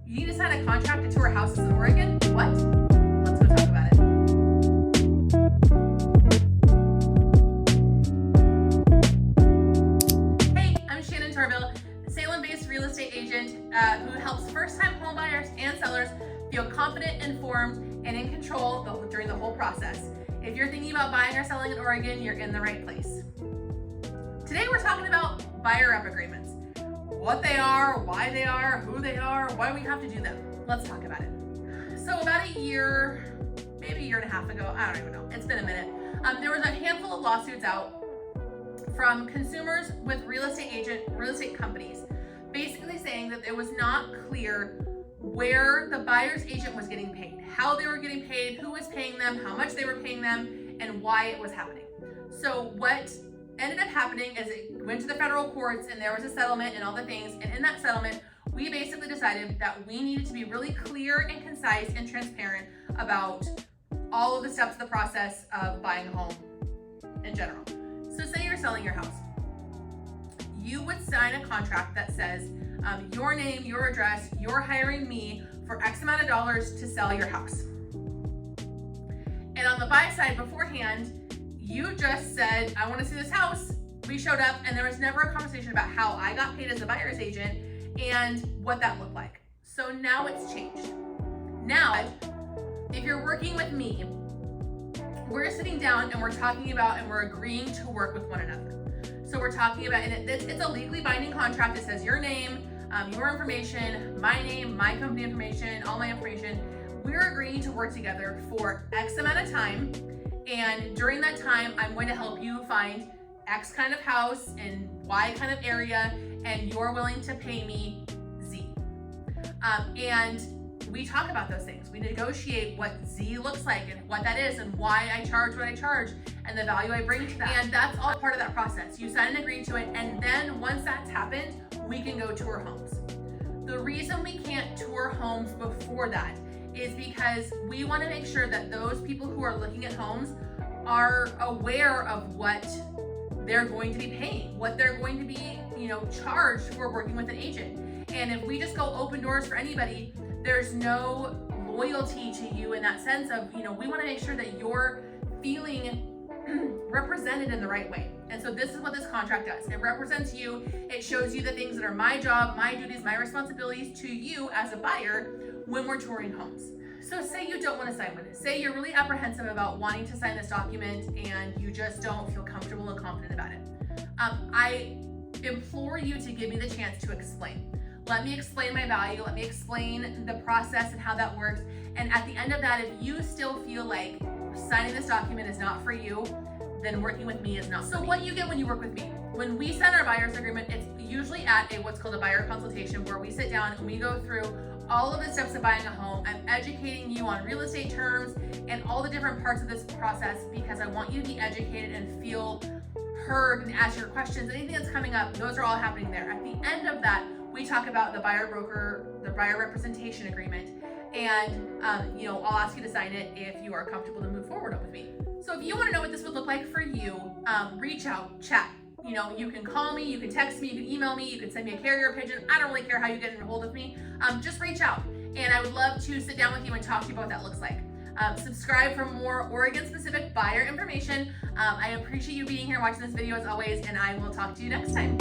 You need to sign a contract to tour houses in Oregon? What? Let's go talk about it. Hey, I'm Shannon Torville, Salem-based real estate agent who helps first-time homebuyers and sellers feel confident, informed, and in control during the whole process. If you're thinking about buying or selling in Oregon, you're in the right place. Today we're talking about buyer rep agreements. What they are, why they are, who they are, why we have to do them. Let's talk about it. So about a year, maybe a year and a half ago, I don't even know, it's been a minute, there was a handful of lawsuits out from consumers with real estate companies, basically saying that it was not clear where the buyer's agent was getting paid, how they were getting paid, who was paying them, how much they were paying them, and why it was happening. So what ended up happening is it went to the federal courts and there was a settlement and all the things, and in that settlement we basically decided that we needed to be really clear and concise and transparent about all of the steps of the process of buying a home in general. So say you're selling your house. You would sign a contract that says your name, your address, you're hiring me for X amount of dollars to sell your house. And on the buy side beforehand, you just said, I want to see this house. We showed up and there was never a conversation about how I got paid as a buyer's agent and what that looked like. So now it's changed. Now, if you're working with me, we're sitting down and we're talking about and we're agreeing to work with one another. So we're talking about, and it's a legally binding contract. It says your name, your information, my name, my company information, all my information. We're agreeing to work together for X amount of time. And during that time, I'm going to help you find X kind of house in Y kind of area, and you're willing to pay me Z. And we talk about those things. We negotiate what Z looks like and what that is and why I charge what I charge and the value I bring to that. And that's all part of that process. You sign and agree to it, and then once that's happened, we can go tour homes. The reason we can't tour homes before that is because we want to make sure that those people who are looking at homes are aware of what they're going to be paying, what they're going to be, charged for working with an agent. And if we just go open doors for anybody, there's no loyalty to you in that sense of, we want to make sure that you're feeling represented in the right way. And so this is what this contract does. It represents you. It shows you the things that are my job, my duties, my responsibilities to you as a buyer when we're touring homes. So say you don't want to sign with it. Say you're really apprehensive about wanting to sign this document and you just don't feel comfortable and confident about it. I implore you to give me the chance to explain. Let me explain my value. Let me explain the process and how that works. And at the end of that, if you still feel like signing this document is not for you, then working with me is not. So what you get when you work with me, when we sign our buyer's agreement, it's usually at what's called a buyer consultation, where we sit down and we go through all of the steps of buying a home. I'm educating you on real estate terms and all the different parts of this process because I want you to be educated and feel heard and ask your questions. Anything that's coming up, those are all happening there. At the end of that, we talk about the buyer representation agreement, and I'll ask you to sign it if you are comfortable to move forward with me. So if you want to know what this would look like for you, reach out, chat. You can call me, you can text me, you can email me, you can send me a carrier pigeon. I don't really care how you get in hold of me. Just reach out, and I would love to sit down with you and talk to you about what that looks like. Subscribe for more Oregon-specific buyer information. I appreciate you being here watching this video as always, and I will talk to you next time.